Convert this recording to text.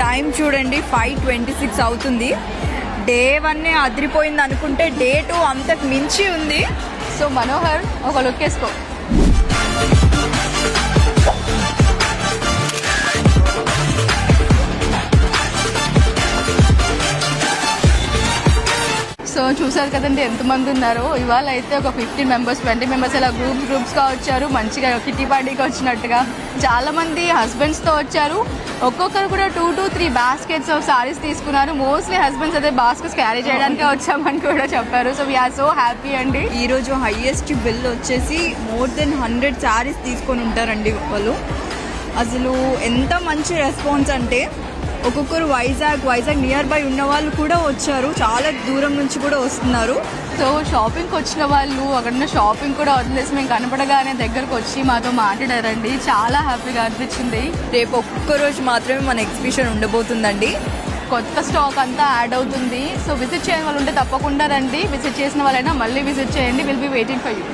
Time చూడండి 5:26 అవుతుంది. Day 1 అదిరిపోయింది అనుకుంటే డే 2 అంతకు మించి ఉంది. సో మనోహర్ ఒక లుక్ వేసుకో. సో చూసారు కదండి ఎంతమంది ఉన్నారో. ఇవాళ అయితే ఒక 15 మెంబర్స్ 20 మెంబర్స్ ఇలా గ్రూప్స్గా వచ్చారు. మంచిగా కిట్టి పార్టీకి వచ్చినట్టుగా. చాలామంది హస్బెండ్స్తో వచ్చారు. ఒక్కొక్కరు కూడా 2 to 3 బాస్కెట్స్ ఆఫ్ సారీస్ తీసుకున్నారు. మోస్ట్లీ హస్బెండ్స్ అయితే బాస్కెట్స్ క్యారీ చేయడానికి వచ్చామని కూడా చెప్పారు. సో వీఆర్ సో హ్యాపీ అండి. ఈరోజు హైయెస్ట్ బిల్ వచ్చేసి more than 100 సారీస్ తీసుకొని ఉంటారండి వాళ్ళు. అసలు ఎంత మంచి రెస్పాన్స్ అంటే ఒక్కొక్కరు వైజాగ్ నియర్ బై ఉన్న వాళ్ళు కూడా వచ్చారు. చాలా దూరం నుంచి కూడా వస్తున్నారు. సో షాపింగ్కి వచ్చిన వాళ్ళు అక్కడ షాపింగ్ కూడా వదిలేసి మేము కనపడగానే దగ్గరకు వచ్చి మాతో మాట్లాడారండి. చాలా హ్యాపీగా అనిపించింది. రేపు ఒక్క రోజు మాత్రమే మన ఎగ్జిబిషన్ ఉండబోతుందండి. కొత్త స్టాక్ అంతా యాడ్ అవుతుంది. సో విజిట్ చేయని వాళ్ళు ఉంటే తప్పకుండా రండి. విజిట్ చేసిన వాళ్ళైనా మళ్ళీ విజిట్ చేయండి. Will be waiting for you.